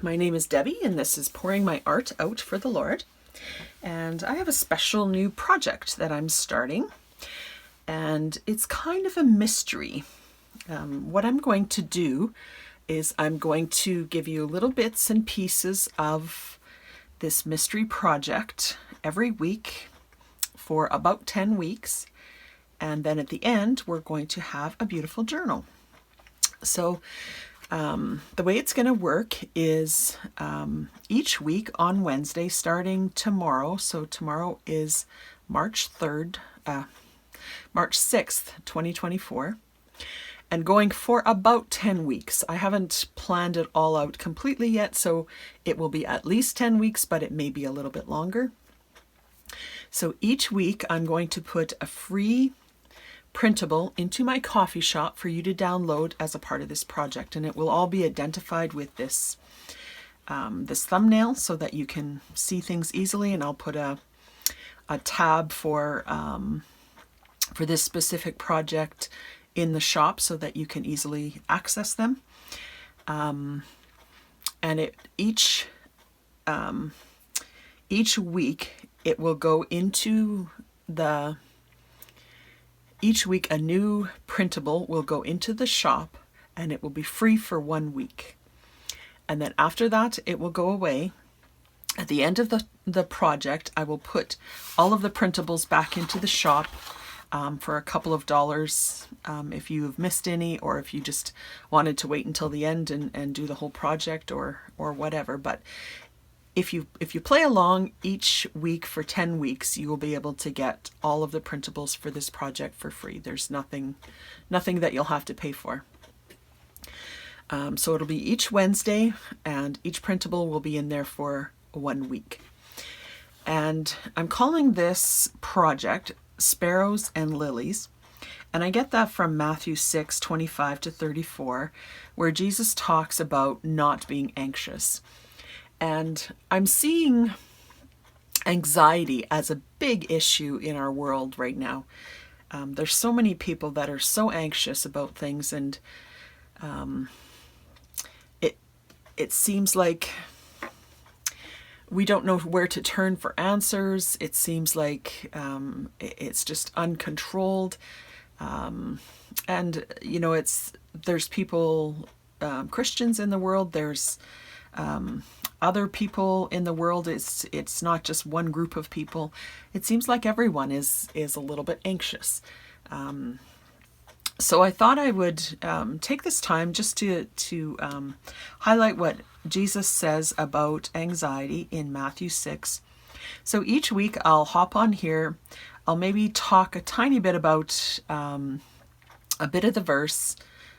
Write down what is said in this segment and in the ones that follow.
My name is Debbie and this is Pouring My Art Out for the Lord. And I have a special new project that I'm starting, and it's kind of a mystery. What I'm going to do is I'm going to give you little bits and pieces of this mystery project every week for about 10 weeks. And then at the end, we're going to have a beautiful journal. So the way it's going to work is each week on Wednesday, starting tomorrow. So tomorrow is March 6th, 2024. And going for about 10 weeks. I haven't planned it all out completely yet, so it will be at least 10 weeks, but it may be a little bit longer. So each week I'm going to put a free printable into my coffee shop for you to download as a part of this project, and it will all be identified with this this thumbnail so that you can see things easily. And I'll put a tab for this specific project in the shop so that you can easily access them. And each week it will go into the Each week a new printable will go into the shop, and it will be free for 1 week. And then after that, it will go away. At the end of the project, I will put all of the printables back into the shop for a couple of dollars if you have missed any, or if you just wanted to wait until the end and do the whole project or whatever. But if you play along each week for 10 weeks, you will be able to get all of the printables for this project for free. There's nothing that you'll have to pay for. So it'll be each Wednesday, and each printable will be in there for 1 week. And I'm calling this project Sparrows and Lilies. And I get that from Matthew 6:25-34, where Jesus talks about not being anxious. And I'm seeing anxiety as a big issue in our world right now. There's so many people that are so anxious about things, and it seems like we don't know where to turn for answers. It seems like it's just uncontrolled. And you know, there's people, Christians in the world. There's other people in the world. It's not just one group of people. It seems like everyone is a little bit anxious. So I thought I would take this time just to highlight what Jesus says about anxiety in Matthew 6. So each week I'll hop on here. I'll maybe talk a tiny bit about a bit of the verse,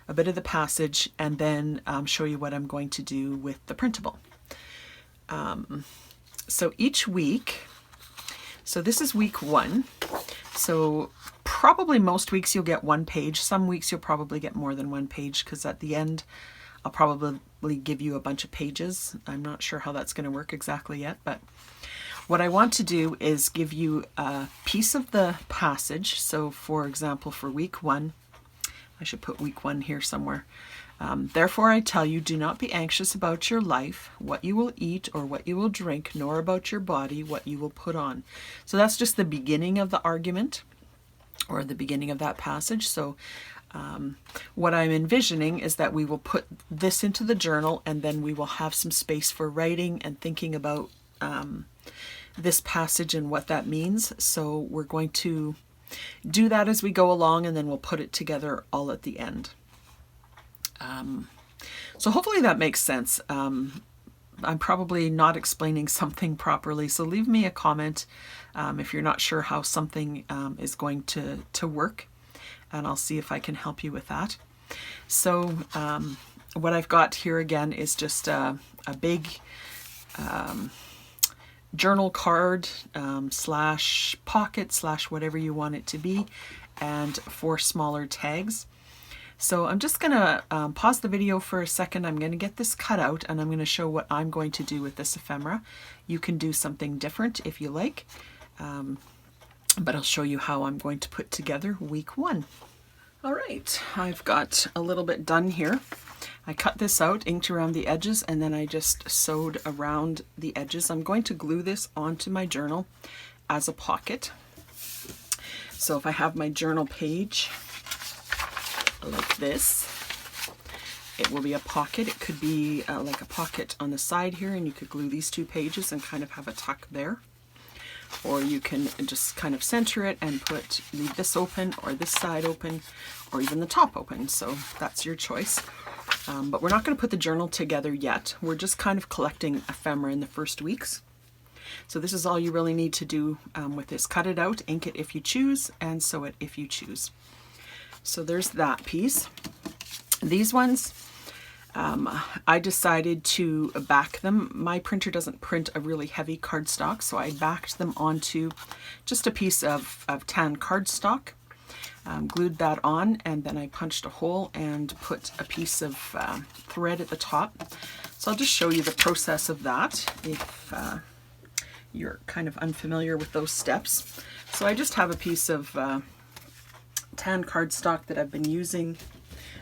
a bit of the passage, and then show you what I'm going to do with the printable. So each week, so this is week 1. So probably most weeks you'll get 1 page. Some weeks you'll probably get more than 1 page, because at the end I'll probably give you a bunch of pages. I'm not sure how that's going to work exactly yet, but what I want to do is give you a piece of the passage. So for example, for week 1, I should put week 1 here somewhere. Therefore I tell you, do not be anxious about your life, what you will eat or what you will drink, nor about your body, what you will put on. So that's just the beginning of the argument, or the beginning of that passage. So what I'm envisioning is that we will put this into the journal, and then we will have some space for writing and thinking about this passage and what that means. So we're going to do that as we go along, and then we'll put it together all at the end. So hopefully that makes sense. I'm probably not explaining something properly, so leave me a comment if you're not sure how something is going to work, and I'll see if I can help you with that. So what I've got here again is just a big journal card slash pocket slash whatever you want it to be, and 4 smaller tags. So I'm just going to pause the video for a second. I'm going to get this cut out, and I'm going to show what I'm going to do with this ephemera. You can do something different if you like, but I'll show you how I'm going to put together week 1. All right, I've got a little bit done here. I cut this out, inked around the edges, and then I just sewed around the edges. I'm going to glue this onto my journal as a pocket. So if I have my journal page like this, it will be a pocket. It could be like a pocket on the side here, and you could glue these 2 pages and kind of have a tuck there. Or you can just kind of center it and leave this open, or this side open, or even the top open. So that's your choice. But we're not going to put the journal together yet. We're just kind of collecting ephemera in the first weeks. So this is all you really need to do with this. Cut it out, ink it if you choose, and sew it if you choose. So there's that piece. These ones, I decided to back them. My printer doesn't print a really heavy cardstock, so I backed them onto just a piece of tan cardstock, glued that on, and then I punched a hole and put a piece of thread at the top. So I'll just show you the process of that if you're kind of unfamiliar with those steps. So I just have a piece of tan cardstock that I've been using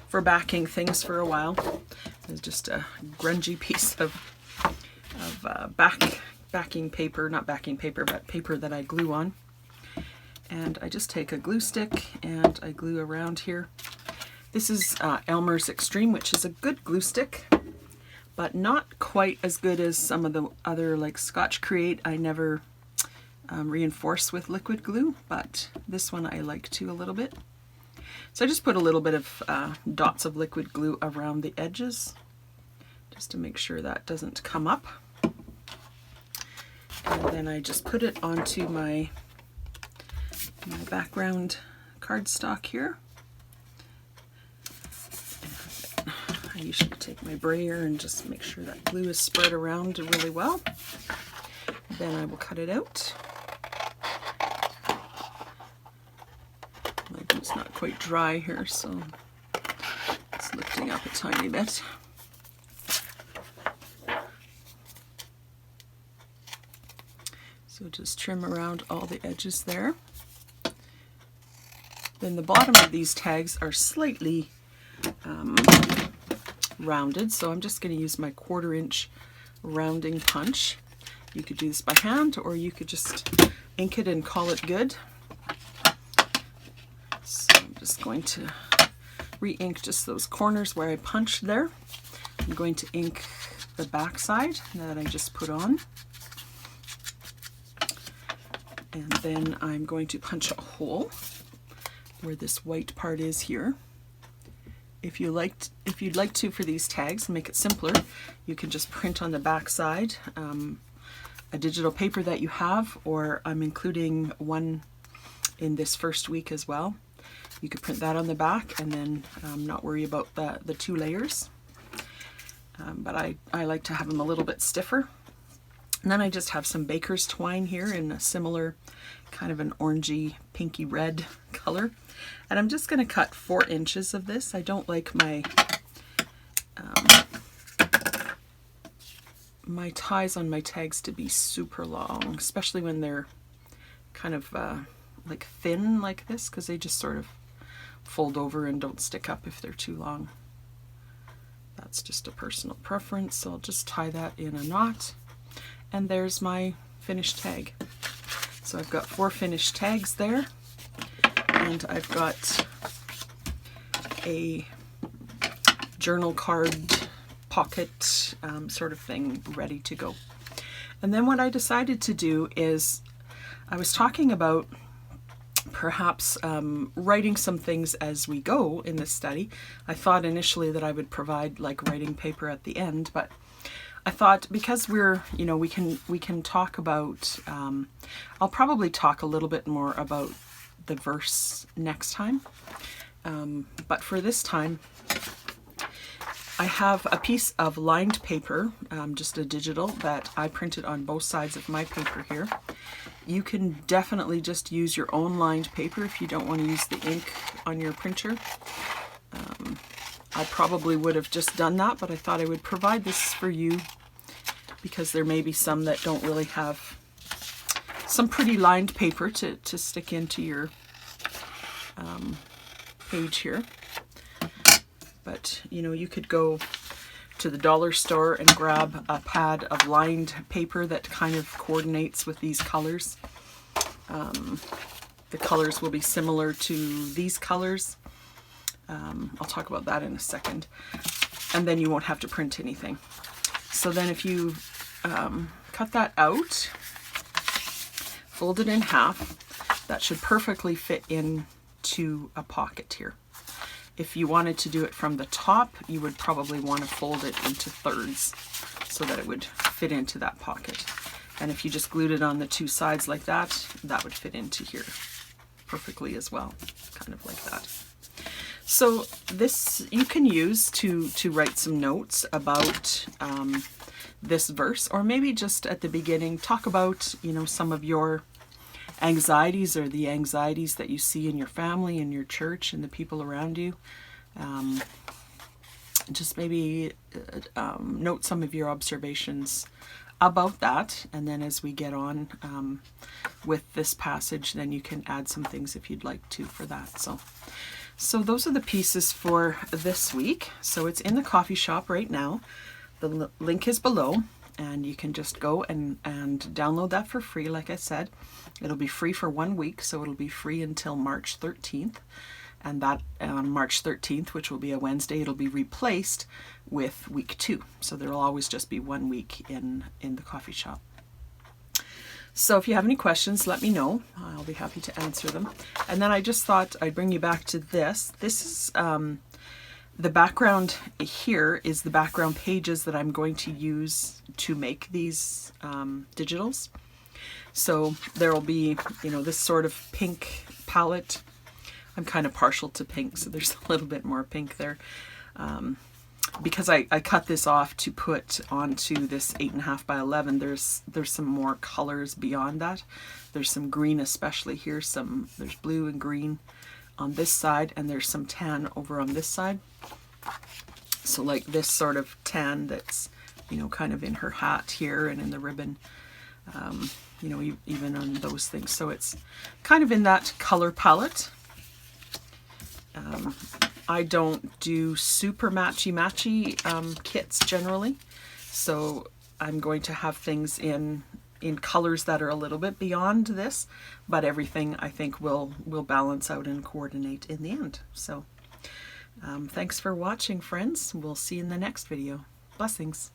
for backing things for a while. It's just a grungy piece of backing paper, not backing paper, but paper that I glue on. And I just take a glue stick and I glue around here. This is Elmer's Extreme, which is a good glue stick, but not quite as good as some of the other, like Scotch Create. I never reinforce with liquid glue, but this one I like to a little bit. So I just put a little bit of dots of liquid glue around the edges, just to make sure that doesn't come up. And then I just put it onto my background cardstock here. I usually take my brayer and just make sure that glue is spread around really well. Then I will cut it out. My glue's not quite dry here, so it's lifting up a tiny bit. So just trim around all the edges there. Then the bottom of these tags are slightly rounded, so I'm just going to use my 1/4 inch rounding punch. You could do this by hand, or you could just ink it and call it good. So I'm just going to re-ink just those corners where I punched there. I'm going to ink the back side that I just put on. And then I'm going to punch a hole where this white part is here. If you'd like to for these tags, make it simpler, you can just print on the back side a digital paper that you have, or I'm including one in this first week as well. You could print that on the back and then not worry about the 2 layers. But I like to have them a little bit stiffer. And then I just have some baker's twine here in a similar kind of an orangey, pinky red color. And I'm just going to cut 4 inches of this. I don't like my my ties on my tags to be super long, especially when they're kind of like thin like this, because they just sort of fold over and don't stick up if they're too long. That's just a personal preference, so I'll just tie that in a knot. And there's my finished tag. So I've got 4 finished tags there, and I've got a journal card pocket sort of thing ready to go. And then what I decided to do is, I was talking about perhaps writing some things as we go in this study. I thought initially that I would provide like writing paper at the end, but I thought because we're, you know, we can talk about, I'll probably talk a little bit more about the verse next time. But for this time, I have a piece of lined paper, just a digital, that I printed on both sides of my paper here. You can definitely just use your own lined paper if you don't want to use the ink on your printer. I probably would have just done that, but I thought I would provide this for you because there may be some that don't really have some pretty lined paper to stick into your page here. But you know, you could go to the dollar store and grab a pad of lined paper that kind of coordinates with these colors. The colors will be similar to these colors. I'll talk about that in a second. And then you won't have to print anything. So then if you cut that out, fold it in half, that should perfectly fit into a pocket here. If you wanted to do it from the top, you would probably want to fold it into thirds so that it would fit into that pocket. And if you just glued it on the two sides like that, that would fit into here perfectly as well, kind of like that. So this you can use to write some notes about this verse, or maybe just at the beginning talk about, you know, some of your anxieties or the anxieties that you see in your family, in your church, and the people around you. Just maybe note some of your observations about that, and then as we get on with this passage, then you can add some things if you'd like to for that. So those are the pieces for this week. So it's in the coffee shop right now. The link is below, and you can just go and download that for free. Like I said, it'll be free for 1 week, so it'll be free until March 13th. And that on March 13th, which will be a Wednesday, it'll be replaced with week 2. So there will always just be 1 week in the coffee shop. So if you have any questions, let me know. I'll be happy to answer them. And then I just thought I'd bring you back to this. This is the background here is the background pages that I'm going to use to make these digitals. So there will be, you know, this sort of pink palette. I'm kind of partial to pink, so there's a little bit more pink there. Because I cut this off to put onto this 8.5 by 11, there's some more colors beyond that. There's some green, especially here. There's blue and green on this side, and there's some tan over on this side. So like this sort of tan that's, you know, kind of in her hat here and in the ribbon, you know, even on those things. So it's kind of in that color palette. I don't do super matchy kits generally, so I'm going to have things in colors that are a little bit beyond this, but everything I think will balance out and coordinate in the end. So thanks for watching, friends. We'll see you in the next video. Blessings.